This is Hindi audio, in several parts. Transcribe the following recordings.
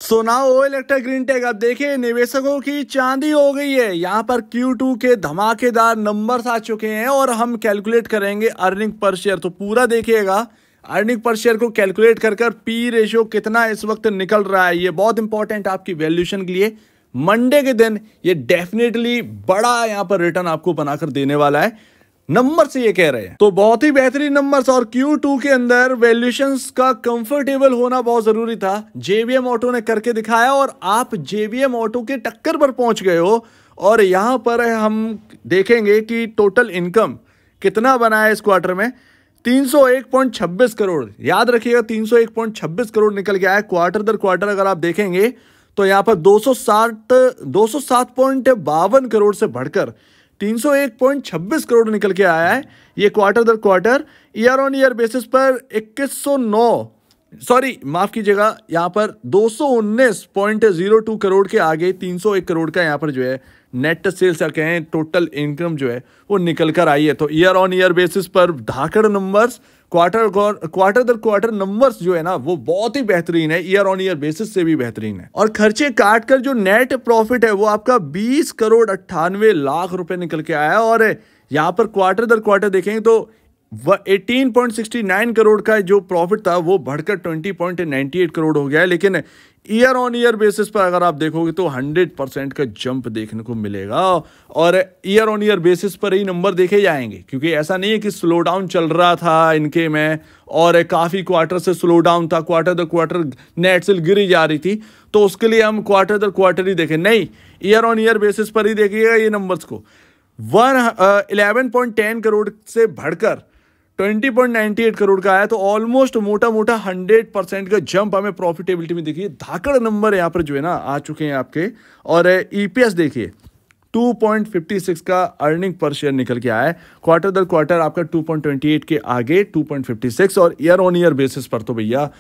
सो नाउ ओ इलेक्ट्रा ग्रीन टेक। अब देखिए निवेशकों की चांदी हो गई है। यहाँ पर Q2 के धमाकेदार नंबर्स आ चुके हैं और हम कैलकुलेट करेंगे अर्निंग पर शेयर। तो पूरा देखिएगा, अर्निंग पर शेयर को कैलकुलेट कर पी रेशियो कितना इस वक्त निकल रहा है। ये बहुत इंपॉर्टेंट आपकी वैल्यूएशन के लिए। मंडे के दिन ये डेफिनेटली बड़ा यहाँ पर रिटर्न आपको बनाकर देने वाला है। नंबर से ये कह रहे हैं तो बहुत ही बेहतरीन नंबर्स। और Q2 के अंदर वैल्यूएशंस का कंफर्टेबल होना बहुत जरूरी था। JVM ऑटो ने करके दिखाया और आप JVM ऑटो के टक्कर पर पहुंच गए हो। और यहां पर हम देखेंगे कि टोटल इनकम कितना बना है इस क्वार्टर में। 301.26 करोड़, याद रखिएगा 301.26 करोड़ निकल गया है क्वार्टर दर क्वार्टर। अगर आप देखेंगे तो यहां पर 207.52 करोड़ से बढ़कर 301.26 करोड़ निकल के आया है। ये क्वार्टर दर quarter year on year basis पर 219.02 करोड़ के आगे 301 करोड़ का यहाँ पर जो है नेट सेल्स या कहें टोटल इनकम जो है वो निकल कर आई है। तो ईयर ऑन ईयर बेसिस पर धाकड़ नंबर्स, क्वार्टर दर क्वार्टर नंबर्स जो है ना वो बहुत ही बेहतरीन है, ईयर ऑन ईयर बेसिस से भी बेहतरीन है। और खर्चे काट कर जो नेट प्रॉफिट है वो आपका 20 करोड़ 98 लाख रुपए निकल के आया। और यहाँ पर क्वार्टर दर क्वार्टर देखेंगे तो 18.69 करोड़ का जो प्रॉफिट था वो बढ़कर 20.98 करोड़ हो गया है। लेकिन ईयर ऑन ईयर बेसिस पर अगर आप देखोगे तो 100% का जंप देखने को मिलेगा। और ईयर ऑन ईयर बेसिस पर ही नंबर देखे जाएंगे, क्योंकि ऐसा नहीं है कि स्लो डाउन चल रहा था इनके में और काफ़ी क्वार्टर से स्लो डाउन था, क्वार्टर दर क्वार्टर नेट सेल गिरी जा रही थी तो उसके लिए हम क्वार्टर दर क्वार्टर ही देखें। नहीं, ईयर ऑन ईयर बेसिस पर ही देखिएगा ये नंबर्स को। 11.10 करोड़ से बढ़कर 20.98 करोड़ का आया। तो ऑलमोस्ट मोटा मोटा 100% का जंप हमें प्रॉफिटेबिलिटी में देखिए। धाकड़ नंबर यहाँ पर जो है ना आ चुके हैं आपके। और EPS देखिए 2.56 का अर्निंग पर शेयर निकल के आया है। क्वार्टर दर क्वार्टर आपका 2.28 के आगे 2.56 और ईयर ऑन ईयर बेसिस पर तो भैया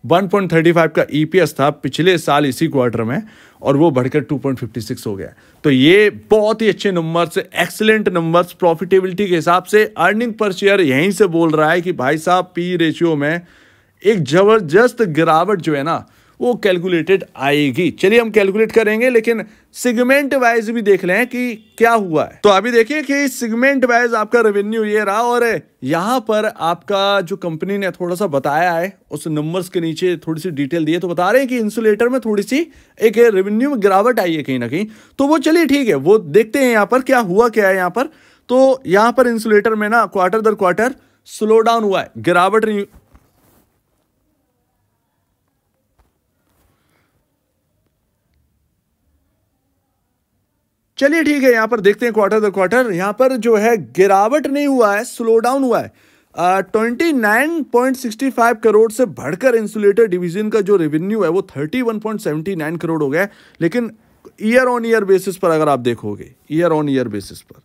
1.35 का EPS था पिछले साल इसी क्वार्टर में और वो बढ़कर 2.56 हो गया। तो ये बहुत ही अच्छे नंबर्स, एक्सीलेंट नंबर्स प्रॉफिटेबिलिटी के हिसाब से। अर्निंग पर शेयर यहीं से बोल रहा है कि भाई साहब पी रेशियो में एक जबरदस्त गिरावट जो है ना वो कैलकुलेटेड आएगी। चलिए हम कैलकुलेट करेंगे, लेकिन सेगमेंट वाइज भी देख लें कि क्या हुआ है। तो अभी देखिए कि सेगमेंट वाइज आपका रेवेन्यू ये रहा और यहां पर आपका जो कंपनी ने थोड़ा सा बताया है उस नंबर्स के नीचे थोड़ी सी डिटेल दी है। तो बता रहे हैं कि इंसुलेटर में थोड़ी सी एक रेवेन्यू में गिरावट आई है कहीं ना कहीं। तो वो चलिए ठीक है, वो देखते हैं यहाँ पर क्या हुआ क्या है यहाँ पर। तो यहाँ पर इंसुलेटर में ना क्वार्टर दर क्वार्टर स्लो डाउन हुआ है, गिरावट नहीं। चलिए ठीक है, यहां पर देखते हैं क्वार्टर दर क्वार्टर। यहां पर जो है गिरावट नहीं हुआ है, स्लो डाउन हुआ है। 29.65 करोड़ से बढ़कर इंसुलेटर डिवीजन का जो रेवेन्यू है वो 31.79 करोड़ हो गया है। लेकिन ईयर ऑन ईयर बेसिस पर अगर आप देखोगे, ईयर ऑन ईयर बेसिस पर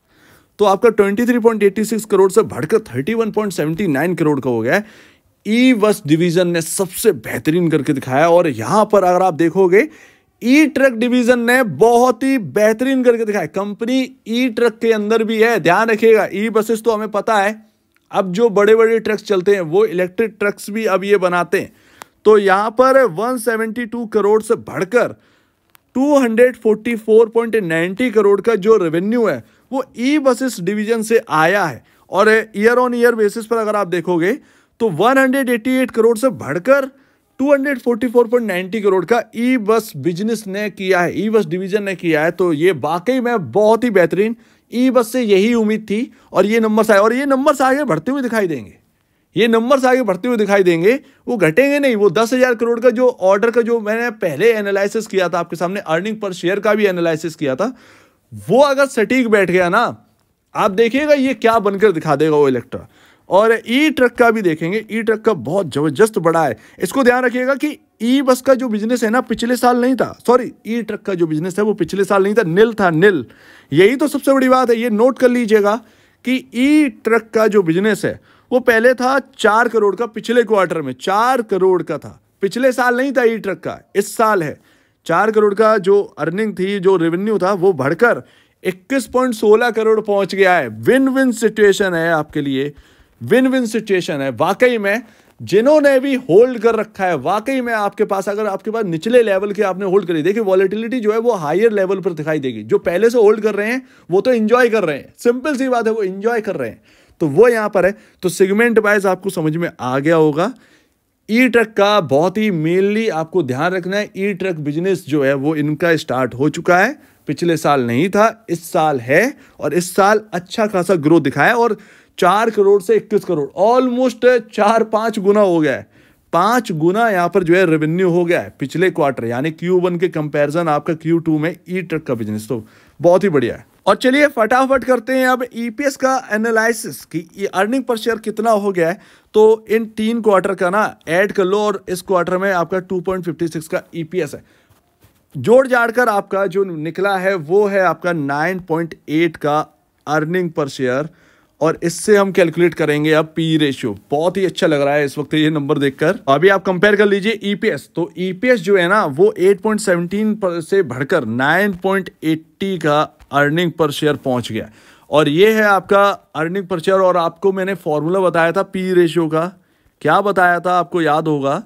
तो आपका 23.86 करोड़ से बढ़कर 31.79 करोड़ का हो गया है। ई बस डिवीजन ने सबसे बेहतरीन करके दिखाया। और यहां पर अगर आप देखोगे ई ट्रक डिवीजन ने बहुत ही बेहतरीन करके दिखाया। कंपनी ई ट्रक के अंदर भी है, ध्यान रखिएगा। ई बसेस तो हमें पता है, अब जो बड़े बड़े ट्रक्स चलते हैं वो इलेक्ट्रिक ट्रक्स भी अब ये बनाते हैं। तो यहां पर 172 करोड़ से बढ़कर 244.90 करोड़ का जो रेवेन्यू है वो ई बसेस डिवीजन से आया है। और ईयर ऑन ईयर बेसिस पर अगर आप देखोगे तो 188 करोड़ से बढ़कर 244.90 करोड़ का ई बस बिजनेस ने किया है, ई बस डिवीजन ने किया है। तो ये वाकई में बहुत ही बेहतरीन, ई बस से यही उम्मीद थी और ये नंबर्स आए। और ये नंबर्स आगे बढ़ते हुए दिखाई देंगे, ये नंबर्स आगे बढ़ते हुए दिखाई देंगे, वो घटेंगे नहीं। वो 10,000 करोड़ का जो ऑर्डर का जो मैंने पहले एनालिसिस किया था आपके सामने, अर्निंग पर शेयर का भी एनालिसिस किया था, वो अगर सटीक बैठ गया ना, आप देखिएगा ये क्या बनकर दिखा देगा वो इलेक्ट्रा। और ई ट्रक का भी देखेंगे, ई ट्रक का बहुत जबरदस्त बड़ा है। इसको ध्यान रखिएगा कि ई बस का जो बिजनेस है ना पिछले साल नहीं था, सॉरी ई ट्रक का जो बिजनेस है वो पिछले साल नहीं था, नील था, नील। यही तो सबसे बड़ी बात है, ये नोट कर लीजिएगा कि ई ट्रक का जो बिजनेस है वो पहले था 4 करोड़ का, पिछले क्वार्टर में 4 करोड़ का था। पिछले साल नहीं था ई ट्रक का, इस साल है 4 करोड़ का जो अर्निंग थी, जो रेवेन्यू था वो बढ़कर 21.16 करोड़ पहुंच गया है। विन विन सिचुएशन है आपके लिए, विन विन सिचुएशन है वाकई में। जिन्होंने भी होल्ड कर रखा है, वाकई में आपके पास, अगर आपके पास निचले लेवल के आपने होल्ड करी, देखिए वॉलेटिलिटी जो है वो हायर लेवल पर दिखाई देगी। जो पहले से होल्ड कर रहे हैं वो तो एंजॉय कर रहे हैं, सिंपल सी बात है, वो एंजॉय कर रहे हैं, तो वो यहां पर है। तो सेगमेंट वाइज आपको समझ में आ गया होगा। ई ट्रक का बहुत ही मेनली आपको ध्यान रखना है, ई ट्रक बिजनेस जो है वो इनका स्टार्ट हो चुका है, पिछले साल नहीं था, इस साल है, और इस साल अच्छा खासा ग्रोथ दिखाया, और 4 करोड़ से 21 करोड़ ऑलमोस्ट 4-5 गुना हो गया है, 5 गुना यहाँ पर जो है रेवेन्यू हो गया है पिछले क्वार्टर, यानी Q1 के कंपैरिजन आपका Q2 में ई ट्रक का बिजनेस, तो बहुत ही बढ़िया है। और चलिए फटाफट करते हैं अब ईपीएस का एनालिसिस कि ये अर्निंग पर शेयर कितना हो गया है। तो इन 3 क्वार्टर का ना ऐड कर लो, और इस क्वार्टर में आपका 2.56 का ईपीएस है, जोड़ जाड़ कर आपका जो निकला है वो है आपका 9.8 का अर्निंग पर शेयर, और इससे हम कैलकुलेट करेंगे अब पी रेशियो। बहुत ही अच्छा लग रहा है इस वक्त ये नंबर देखकर। अभी आप कंपेयर कर लीजिए ईपीएस, तो ईपीएस जो है ना वो 8.17 से बढ़कर 9.80 का अर्निंग पर शेयर पहुंच गया, और ये है आपका अर्निंग पर शेयर। और आपको मैंने फॉर्मूला बताया था पी रेशियो का, क्या बताया था आपको याद होगा,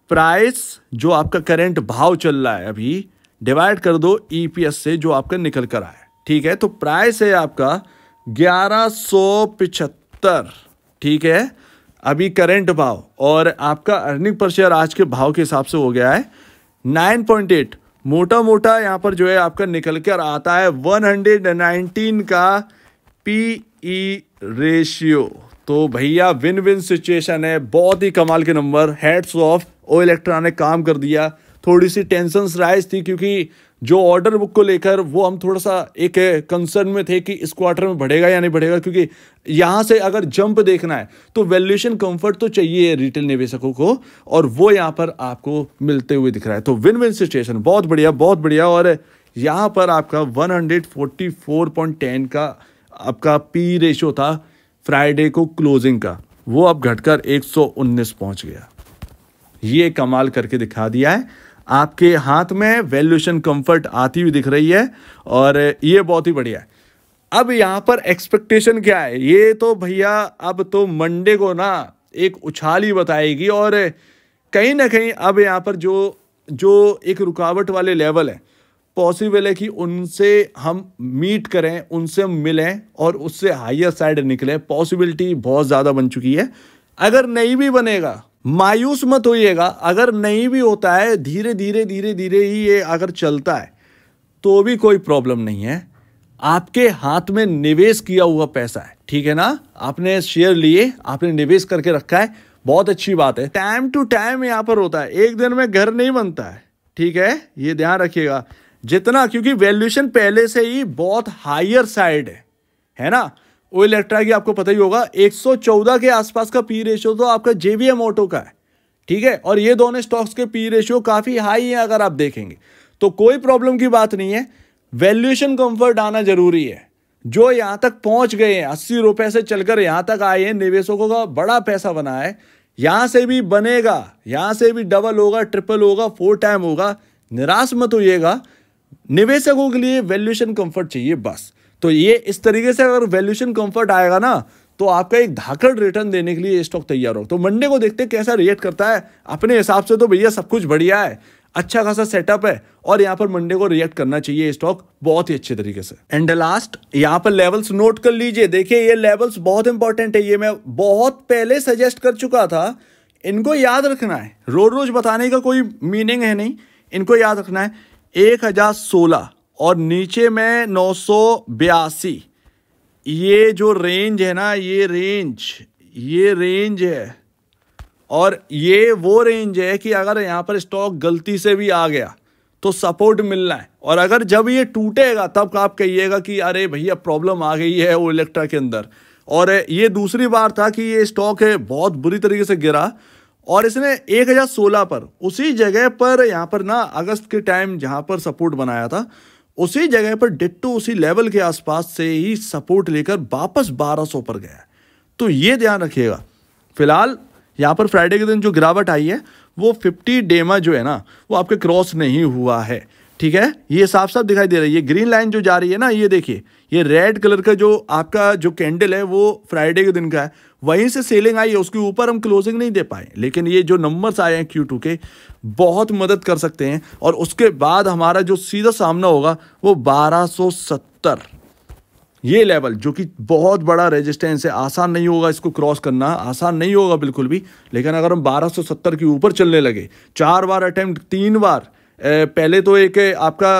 प्राइस जो आपका करंट भाव चल रहा है अभी, डिवाइड कर दो ईपीएस से जो आपका निकल कर आया, ठीक है। तो प्राइस है आपका 1175, ठीक है, अभी करंट भाव, और आपका अर्निंग पर शेयर आज के भाव के हिसाब से हो गया है 9.8। मोटा मोटा यहाँ पर जो है आपका निकल कर आता है 119 का पीई रेशियो। तो भैया विन विन सिचुएशन है, बहुत ही कमाल के number, heads of. Olectra ने काम कर दिया। थोड़ी सी टेंशन राइज थी क्योंकि जो ऑर्डर बुक को लेकर वो हम थोड़ा सा एक कंसर्न में थे कि इस क्वार्टर में बढ़ेगा या नहीं बढ़ेगा, क्योंकि यहाँ से अगर जंप देखना है तो वैल्यूएशन कंफर्ट तो चाहिए रिटेल निवेशकों को, और वो यहाँ पर आपको मिलते हुए दिख रहा है। तो विन विन सिचुएशन, बहुत बढ़िया बहुत बढ़िया। और यहाँ पर आपका 144.10 का आपका पी रेशियो था फ्राइडे को क्लोजिंग का, वो अब घटकर 119 पहुंच गया। ये कमाल करके दिखा दिया है, आपके हाथ में वैल्यूएशन कंफर्ट आती हुई दिख रही है, और ये बहुत ही बढ़िया है। अब यहाँ पर एक्सपेक्टेशन क्या है, ये तो भैया अब तो मंडे को ना एक उछाल ही बताएगी, और कहीं ना कहीं अब यहाँ पर जो एक रुकावट वाले लेवल है, पॉसिबल है कि उनसे हम मीट करें, उनसे हम मिलें और उससे हायर साइड निकले, पॉसिबिलिटी बहुत ज़्यादा बन चुकी है। अगर नहीं भी बनेगा मायूस मत होइएगा, अगर नहीं भी होता है, धीरे धीरे धीरे धीरे ही ये अगर चलता है तो भी कोई प्रॉब्लम नहीं है। आपके हाथ में निवेश किया हुआ पैसा है, ठीक है ना, आपने शेयर लिए, आपने निवेश करके रखा है, बहुत अच्छी बात है। टाइम टू टाइम यहाँ पर होता है, एक दिन में घर नहीं बनता है, ठीक है, ये ध्यान रखिएगा। जितना, क्योंकि वैल्यूएशन पहले से ही बहुत हायर साइड है ना। ओ इलेक्ट्रा की आपको पता ही होगा 114 के आसपास का पी रेशियो तो आपका जेवीएम ऑटो का है, ठीक है, और ये दोनों स्टॉक्स के पी रेशियो काफी हाई हैं अगर आप देखेंगे, तो कोई प्रॉब्लम की बात नहीं है। वैल्यूएशन कंफर्ट आना जरूरी है। जो यहां तक पहुंच गए हैं, 80 रुपए से चलकर यहां तक आए हैं, निवेशकों का बड़ा पैसा बना है, यहां से भी बनेगा, यहां से भी डबल होगा, ट्रिपल होगा, 4 टाइम होगा, निराश मत होइएगा। निवेशकों के लिए वैल्यूएशन कंफर्ट चाहिए बस। तो ये इस तरीके से अगर वैल्यूएशन कंफर्ट आएगा ना तो आपका एक धाकड़ रिटर्न देने के लिए ये स्टॉक तैयार हो। तो मंडे को देखते हैं कैसा रिएक्ट करता है। अपने हिसाब से तो भैया सब कुछ बढ़िया है, अच्छा खासा सेटअप है, और यहाँ पर मंडे को रिएक्ट करना चाहिए स्टॉक बहुत ही अच्छे तरीके से। एंड लास्ट यहाँ पर लेवल्स नोट कर लीजिए। देखिए ये लेवल्स बहुत इंपॉर्टेंट है, ये मैं बहुत पहले सजेस्ट कर चुका था, इनको याद रखना है, रोज रोज बताने का कोई मीनिंग है नहीं, इनको याद रखना है। 1016 और नीचे में 982, ये जो रेंज है ना, ये रेंज है, और ये वो रेंज है कि अगर यहाँ पर स्टॉक गलती से भी आ गया तो सपोर्ट मिलना है, और अगर जब ये टूटेगा तब आप कहिएगा कि अरे भैया प्रॉब्लम आ गई है ओ इलेक्ट्रा के अंदर। और ये दूसरी बार था कि ये स्टॉक है बहुत बुरी तरीके से गिरा, और इसने 1016 पर उसी जगह पर यहाँ पर ना अगस्त के टाइम जहाँ पर सपोर्ट बनाया था, उसी जगह पर डिट्टो उसी लेवल के आसपास से ही सपोर्ट लेकर वापस 1200 पर गया। तो ये ध्यान रखिएगा। फिलहाल यहाँ पर फ्राइडे के दिन जो गिरावट आई है वो 50 डेमा जो है ना वो आपके क्रॉस नहीं हुआ है, ठीक है, ये साफ साफ दिखाई दे रही है। ग्रीन लाइन जो जा रही है ना, ये देखिए, ये रेड कलर का जो आपका जो कैंडल है वो फ्राइडे के दिन का है, वहीं से सेलिंग आई है, उसके ऊपर हम क्लोजिंग नहीं दे पाए, लेकिन ये जो नंबर्स आए हैं Q2 के बहुत मदद कर सकते हैं। और उसके बाद हमारा जो सीधा सामना होगा वो 1270 ये लेवल, जो कि बहुत बड़ा रेजिस्टेंस है। आसान नहीं होगा इसको क्रॉस करना, आसान नहीं होगा बिल्कुल भी, लेकिन अगर हम 1270 के ऊपर चलने लगे, 4 बार अटेम्प्ट, 3 बार पहले तो एक आपका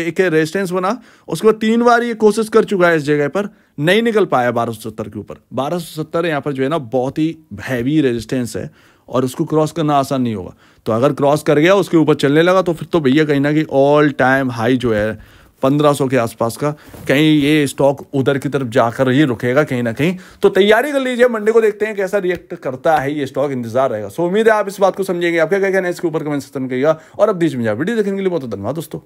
एक रेजिस्टेंस बना, उसके बाद 3 बार ये कोशिश कर चुका है इस जगह पर, नहीं निकल पाया 1270 के ऊपर। 1270 यहाँ पर जो है ना बहुत ही हैवी रेजिस्टेंस है और उसको क्रॉस करना आसान नहीं होगा। तो अगर क्रॉस कर गया, उसके ऊपर चलने लगा, तो फिर तो भैया कहीं ना कहीं ऑल टाइम हाई जो है 1500 के आसपास का, कहीं ये स्टॉक उधर की तरफ जाकर ही रुकेगा कहीं ना कहीं। तो तैयारी कर लीजिए, मंडे को देखते हैं कैसा रिएक्ट करता है ये स्टॉक, इंतजार रहेगा। सो उम्मीद है आप इस बात को समझेंगे। आपका क्या कहना है इसके ऊपर कमेंट सेक्शन में कहिएगा। और अब बीच में वीडियो देखने के लिए बहुत धन्यवाद दोस्तों।